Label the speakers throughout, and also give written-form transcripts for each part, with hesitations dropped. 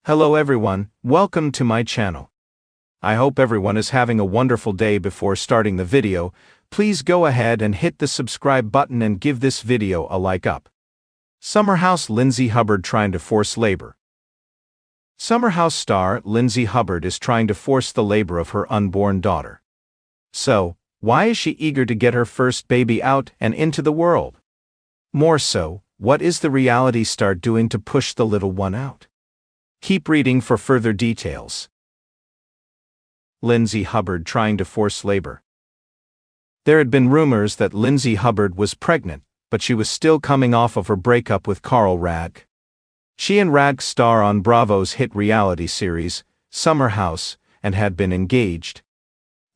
Speaker 1: Hello everyone, welcome to my channel. I hope everyone is having a wonderful day. Before starting the video, please go ahead and hit the subscribe button and give this video a like up. Summer House Lindsay Hubbard trying to force labor. Summer House star Lindsay Hubbard is trying to force the labor of her unborn daughter. So, why is she eager to get her first baby out and into the world? More so, what is the reality star doing to push the little one out? Keep reading for further details. Lindsay Hubbard trying to force labor. There had been rumors that Lindsay Hubbard was pregnant, but she was still coming off of her breakup with Carl Rag. She and Rag star on Bravo's hit reality series, Summer House, and had been engaged.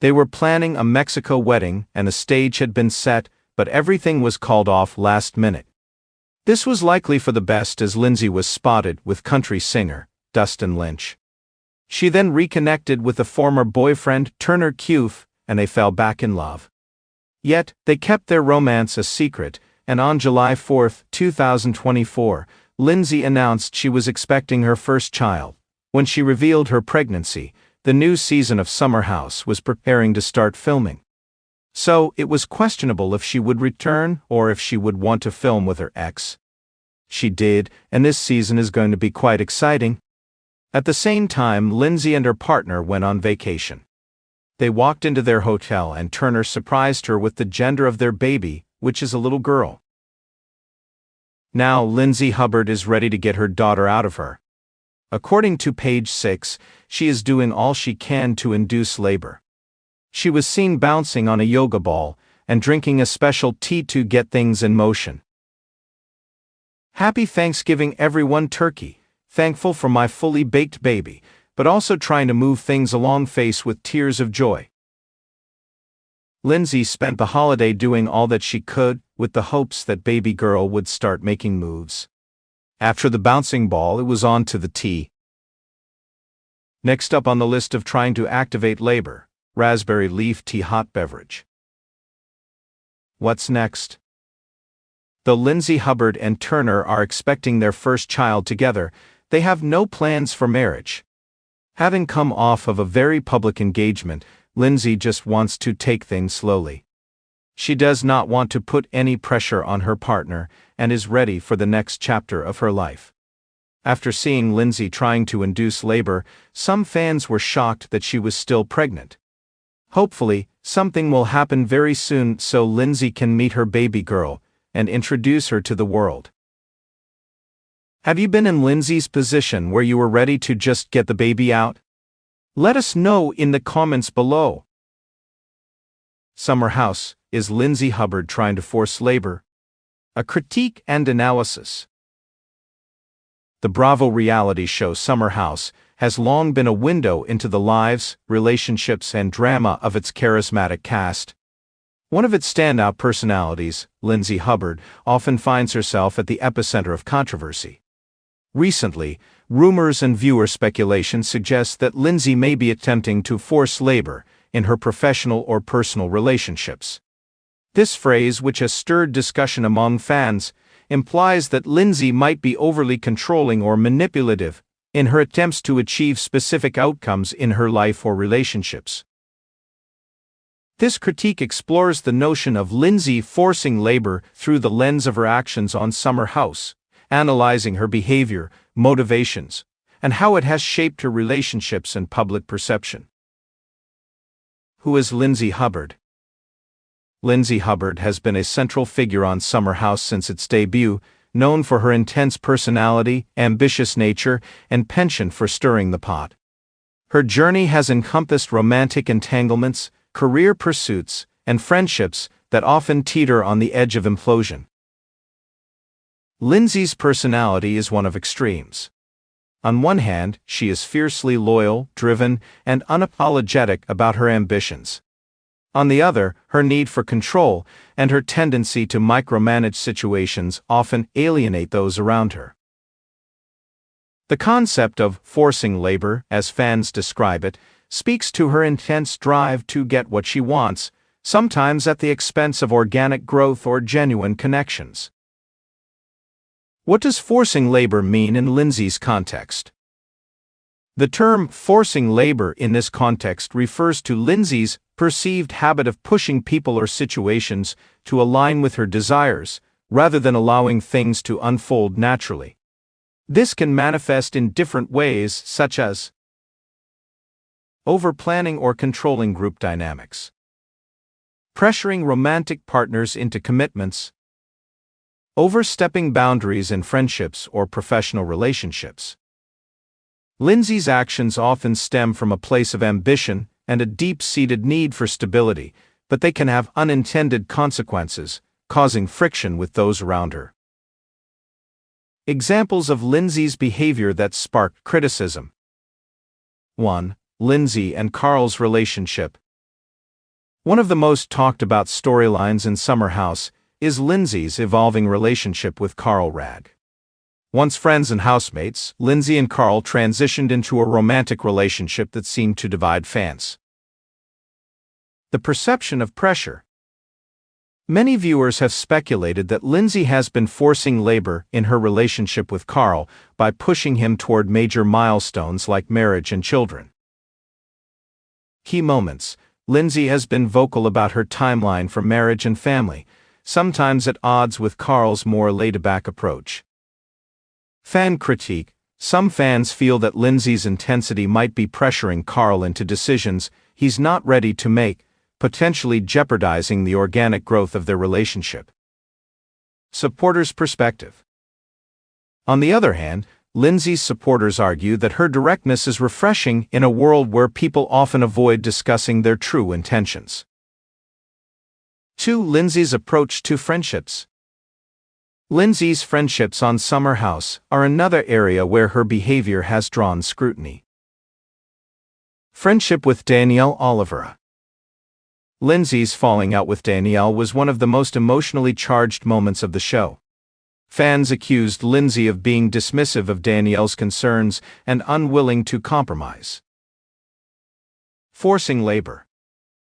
Speaker 1: They were planning a Mexico wedding and a stage had been set, but everything was called off last minute. This was likely for the best as Lindsay was spotted with country singer Dustin Lynch. She then reconnected with a former boyfriend, Turner Cufe, and they fell back in love. Yet, they kept their romance a secret, and on July 4, 2024, Lindsay announced she was expecting her first child. When she revealed her pregnancy, the new season of Summer House was preparing to start filming. So, it was questionable if she would return or if she would want to film with her ex. She did, and this season is going to be quite exciting. At the same time, Lindsay and her partner went on vacation. They walked into their hotel and Turner surprised her with the gender of their baby, which is a little girl. Now Lindsay Hubbard is ready to get her daughter out of her. According to page 6, she is doing all she can to induce labor. She was seen bouncing on a yoga ball and drinking a special tea to get things in motion. Happy Thanksgiving everyone. Turkey. Thankful for my fully baked baby, but also trying to move things along face with tears of joy. Lindsay spent the holiday doing all that she could, with the hopes that baby girl would start making moves. After the bouncing ball, it was on to the tea. Next up on the list of trying to activate labor, raspberry leaf tea hot beverage. What's next? Though Lindsay Hubbard and Turner are expecting their first child together, they have no plans for marriage. Having come off of a very public engagement, Lindsay just wants to take things slowly. She does not want to put any pressure on her partner and is ready for the next chapter of her life. After seeing Lindsay trying to induce labor, some fans were shocked that she was still pregnant. Hopefully, something will happen very soon so Lindsay can meet her baby girl and introduce her to the world. Have you been in Lindsay's position where you were ready to just get the baby out? Let us know in the comments below. Summer House, is Lindsay Hubbard trying to force labor? A critique and analysis. The Bravo reality show Summer House has long been a window into the lives, relationships, and drama of its charismatic cast. One of its standout personalities, Lindsay Hubbard, often finds herself at the epicenter of controversy. Recently, rumors and viewer speculation suggest that Lindsay may be attempting to force labor in her professional or personal relationships. This phrase, which has stirred discussion among fans, implies that Lindsay might be overly controlling or manipulative in her attempts to achieve specific outcomes in her life or relationships. This critique explores the notion of Lindsay forcing labor through the lens of her actions on Summer House, analyzing her behavior, motivations, and how it has shaped her relationships and public perception. Who is Lindsay Hubbard? Lindsay Hubbard has been a central figure on Summer House since its debut, known for her intense personality, ambitious nature, and penchant for stirring the pot. Her journey has encompassed romantic entanglements, career pursuits, and friendships that often teeter on the edge of implosion. Lindsay's personality is one of extremes. On one hand, she is fiercely loyal, driven, and unapologetic about her ambitions. On the other, her need for control and her tendency to micromanage situations often alienate those around her. The concept of forcing labor, as fans describe it, speaks to her intense drive to get what she wants, sometimes at the expense of organic growth or genuine connections. What does forcing labor mean in Lindsay's context? The term forcing labor in this context refers to Lindsay's perceived habit of pushing people or situations to align with her desires, rather than allowing things to unfold naturally. This can manifest in different ways, such as over-planning or controlling group dynamics, pressuring romantic partners into commitments, overstepping boundaries in friendships or professional relationships. Lindsay's actions often stem from a place of ambition and a deep-seated need for stability, but they can have unintended consequences, causing friction with those around her. Examples of Lindsay's behavior that sparked criticism. 1. Lindsay and Carl's relationship. One of the most talked about storylines in Summer House is Lindsay's evolving relationship with Carl Ragg. Once friends and housemates, Lindsay and Carl transitioned into a romantic relationship that seemed to divide fans. The perception of pressure. Many viewers have speculated that Lindsay has been forcing labor in her relationship with Carl by pushing him toward major milestones like marriage and children. Key moments. Lindsay has been vocal about her timeline for marriage and family, sometimes at odds with Carl's more laid-back approach. Fan critique. Some fans feel that Lindsay's intensity might be pressuring Carl into decisions he's not ready to make, potentially jeopardizing the organic growth of their relationship. Supporters' perspective. On the other hand, Lindsay's supporters argue that her directness is refreshing in a world where people often avoid discussing their true intentions. 2. Lindsay's approach to friendships. Lindsay's friendships on Summer House are another area where her behavior has drawn scrutiny. Friendship with Danielle Oliveira. Lindsay's falling out with Danielle was one of the most emotionally charged moments of the show. Fans accused Lindsay of being dismissive of Danielle's concerns and unwilling to compromise. Forcing labor.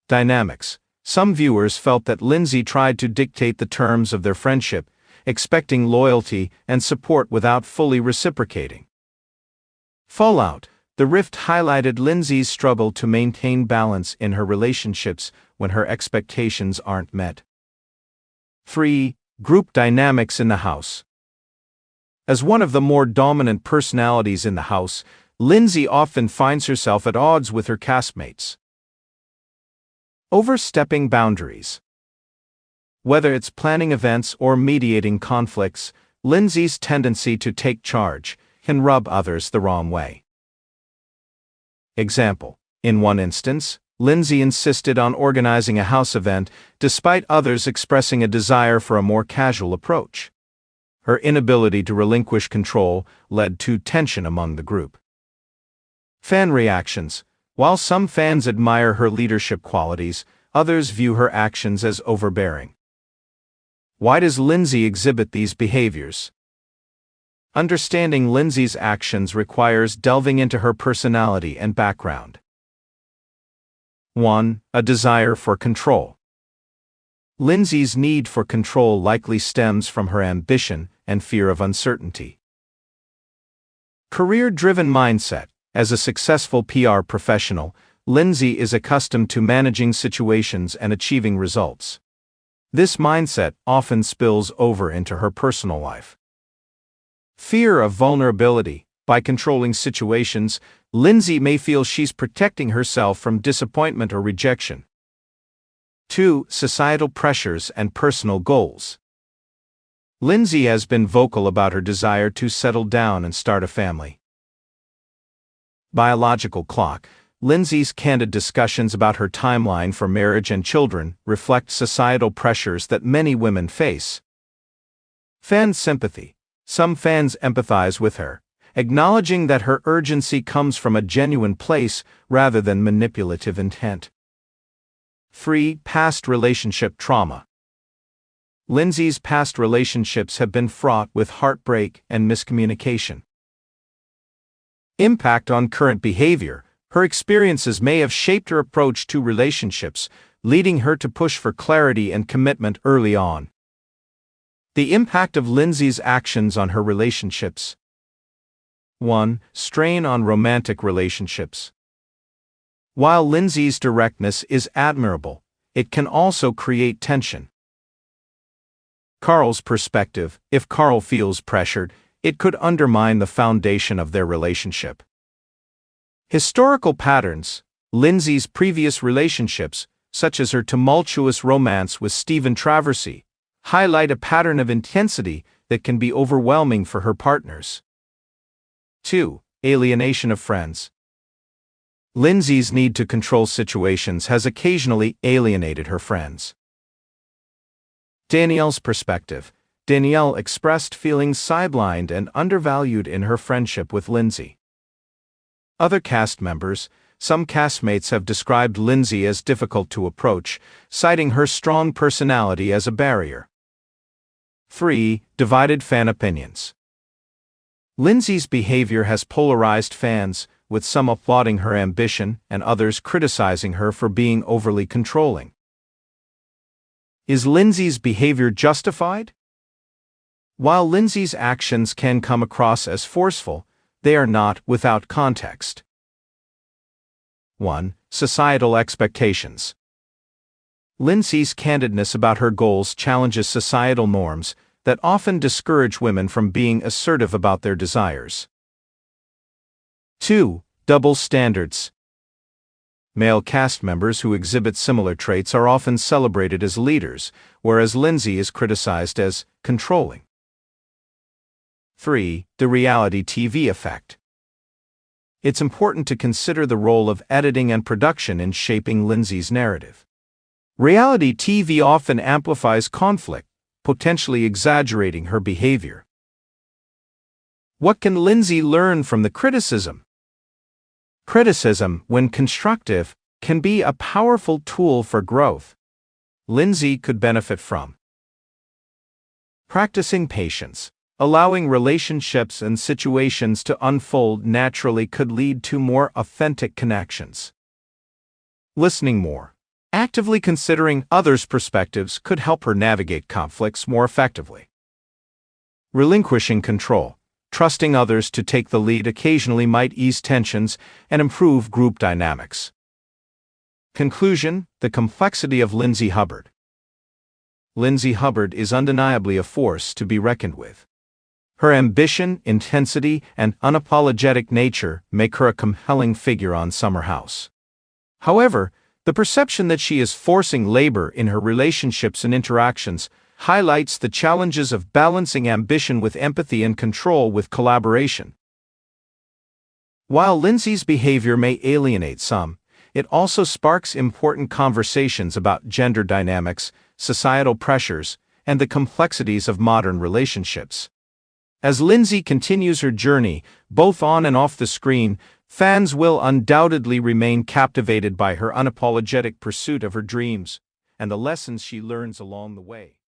Speaker 1: Dynamics. Some viewers felt that Lindsay tried to dictate the terms of their friendship, expecting loyalty and support without fully reciprocating. Fallout. The rift highlighted Lindsay's struggle to maintain balance in her relationships when her expectations aren't met. 3. Group dynamics in the house. As one of the more dominant personalities in the house, Lindsay often finds herself at odds with her castmates. Overstepping boundaries. Whether it's planning events or mediating conflicts, Lindsay's tendency to take charge can rub others the wrong way. Example. In one instance, Lindsay insisted on organizing a house event despite others expressing a desire for a more casual approach. Her inability to relinquish control led to tension among the group. Fan reactions. While some fans admire her leadership qualities, others view her actions as overbearing. Why does Lindsay exhibit these behaviors? Understanding Lindsay's actions requires delving into her personality and background. 1. A desire for control. Lindsay's need for control likely stems from her ambition and fear of uncertainty. Career-driven mindset. As a successful PR professional, Lindsay is accustomed to managing situations and achieving results. This mindset often spills over into her personal life. Fear of vulnerability. By controlling situations, Lindsay may feel she's protecting herself from disappointment or rejection. 2. Societal pressures and personal goals. Lindsay has been vocal about her desire to settle down and start a family. Biological clock. Lindsay's candid discussions about her timeline for marriage and children reflect societal pressures that many women face. Fan sympathy. Some fans empathize with her, acknowledging that her urgency comes from a genuine place rather than manipulative intent. 3. Past relationship trauma. Lindsay's past relationships have been fraught with heartbreak and miscommunication. Impact on current behavior. Her experiences may have shaped her approach to relationships, leading her to push for clarity and commitment early on. The impact of Lindsay's actions on her relationships. 1. Strain on romantic relationships. While Lindsay's directness is admirable, it can also create tension. Carl's perspective: if Carl feels pressured, it could undermine the foundation of their relationship. Historical patterns: Lindsay's previous relationships, such as her tumultuous romance with Stephen Traversy, highlight a pattern of intensity that can be overwhelming for her partners. 2. Alienation of friends. Lindsay's need to control situations has occasionally alienated her friends. Danielle's perspective: Danielle expressed feeling sidelined and undervalued in her friendship with Lindsay. Other cast members: some castmates have described Lindsay as difficult to approach, citing her strong personality as a barrier. 3. Divided fan opinions. Lindsay's behavior has polarized fans, with some applauding her ambition and others criticizing her for being overly controlling. Is Lindsay's behavior justified? While Lindsay's actions can come across as forceful, they are not without context. 1. Societal expectations. Lindsay's candidness about her goals challenges societal norms that often discourage women from being assertive about their desires. 2. Double standards. Male cast members who exhibit similar traits are often celebrated as leaders, whereas Lindsay is criticized as controlling. 3. The reality TV effect. It's important to consider the role of editing and production in shaping Lindsay's narrative. Reality TV often amplifies conflict, potentially exaggerating her behavior. What can Lindsay learn from the criticism? Criticism, when constructive, can be a powerful tool for growth. Lindsay could benefit from practicing patience. Allowing relationships and situations to unfold naturally could lead to more authentic connections. Listening more. Actively considering others' perspectives could help her navigate conflicts more effectively. Relinquishing control. Trusting others to take the lead occasionally might ease tensions and improve group dynamics. Conclusion: the complexity of Lindsay Hubbard. Lindsay Hubbard is undeniably a force to be reckoned with. Her ambition, intensity, and unapologetic nature make her a compelling figure on Summer House. However, the perception that she is forcing labor in her relationships and interactions highlights the challenges of balancing ambition with empathy and control with collaboration. While Lindsay's behavior may alienate some, it also sparks important conversations about gender dynamics, societal pressures, and the complexities of modern relationships. As Lindsay continues her journey, both on and off the screen, fans will undoubtedly remain captivated by her unapologetic pursuit of her dreams and the lessons she learns along the way.